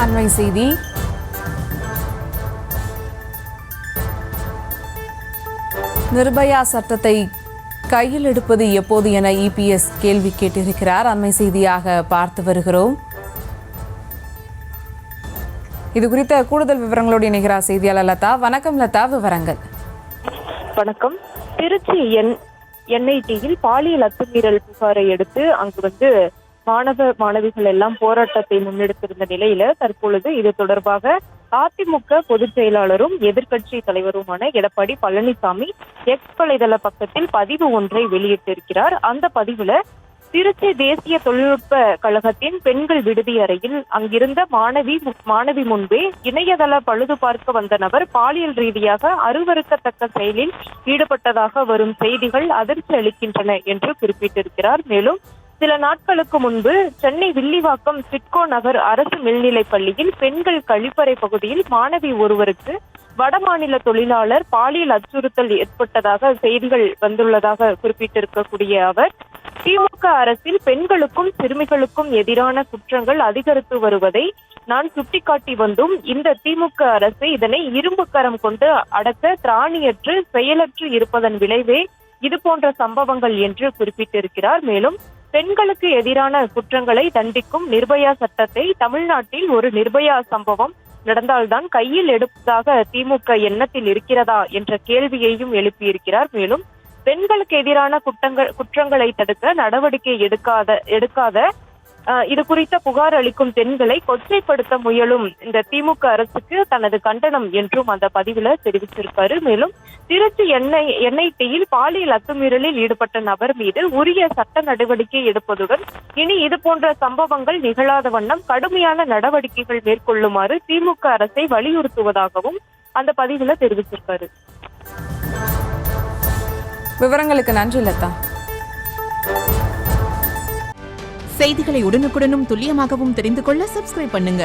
அண்மை செய்தி. நிர்பயா சட்டத்தை கையில் எடுப்பது எப்போது என இபிஎஸ் கேள்வி கேட்டிருக்கிறார். அண்மை செய்தியாக பார்த்து வருகிறோம். இது குறித்த கூடுதல் விவரங்களோடு இணைகிறார் செய்தியாளர் லதா. வணக்கம் லதா, விவரங்கள். வணக்கம். திருச்சி என்ஐடியில் பாலியல் அத்துமீறல் புகாரை அடுத்து அங்கு மாணவிகள் எல்லாம் போராட்டத்தை முன்னெடுத்திருந்த நிலையில தற்பொழுது இது தொடர்பாக அதிமுக பொதுச் செயலாளரும் எதிர்க்கட்சி தலைவருமான எடப்பாடி பழனிசாமி எக்ஸ் வலைதள பக்கத்தில் பதிவு ஒன்றை வெளியிட்டிருக்கிறார். அந்த பதிவுல திருச்சி தேசிய தொழில்நுட்ப கழகத்தின் பெண்கள் விடுதி அறையில் அங்கிருந்த மாணவி முன்பே இணையதள பழுது பார்க்க வந்த நபர் பாலியல் ரீதியாக அருவருக்கத்தக்க செயலில் ஈடுபட்டதாக வரும் செய்திகள் அதிர்ச்சி அளிக்கின்றன என்று குறிப்பிட்டிருக்கிறார். மேலும் சில நாட்களுக்கு முன்பு சென்னை வில்லிவாக்கம் சிட்கோ நகர் அரசு மேல்நிலைப் பள்ளியில் பெண்கள் கழிப்பறை பகுதியில் மாணவி ஒருவருக்கு வடமாநில தொழிலாளர் பாலியல் அச்சுறுத்தல் ஏற்பட்டதாக செய்திகள் வந்துள்ளதாக குறிப்பிட்டிருக்கக்கூடிய அவர், திமுக அரசில் பெண்களுக்கும் சிறுமிகளுக்கும் எதிரான குற்றங்கள் அதிகரித்து வருவதை நான் சுட்டிக்காட்டி வந்தும் இந்த திமுக அரசு இதனை இரும்பு கரம் கொண்டு அடக்க திராணியற்று செயலற்று இருப்பதன் விளைவே இது போன்ற சம்பவங்கள் என்று குறிப்பிட்டிருக்கிறார். மேலும் பெண்களுக்கு எதிரான குற்றங்களை தண்டிக்கும் நிர்பயா சட்டத்தை தமிழ்நாட்டில் ஒரு நிர்பயா சம்பவம் நடந்தால்தான் கையில் எடுப்பதாக திமுக எண்ணத்தில் இருக்கிறதா என்ற கேள்வியையும் எழுப்பியிருக்கிறார். மேலும் பெண்களுக்கு எதிரான குற்றங்களை தடுக்க நடவடிக்கை எடுக்காத இது குறித்த புகார் அளிக்கும் பெண்களை கொச்சைப்படுத்த முயலும் இந்த திமுக அரசுக்கு தனது கண்டனம் என்றும் அந்த பதிவுல தெரிவிச்சிருக்காரு. மேலும் திருச்சி என்ஐடியில் பாலியல் அத்துமீறலில் ஈடுபட்ட நபர் மீது உரிய சட்ட நடவடிக்கை எடுப்பதுடன் இனி இது போன்ற சம்பவங்கள் நிகழாத வண்ணம் கடுமையான நடவடிக்கைகள் மேற்கொள்ளுமாறு திமுக அரசை வலியுறுத்துவதாகவும் அந்த பதிவுல தெரிவிச்சிருக்காரு. விவரங்களுக்கு நன்றி லதா. செய்திகளை உடனுக்குடனும் துல்லியமாகவும் தெரிந்து கொள்ள சப்ஸ்கிரைப் பண்ணுங்க.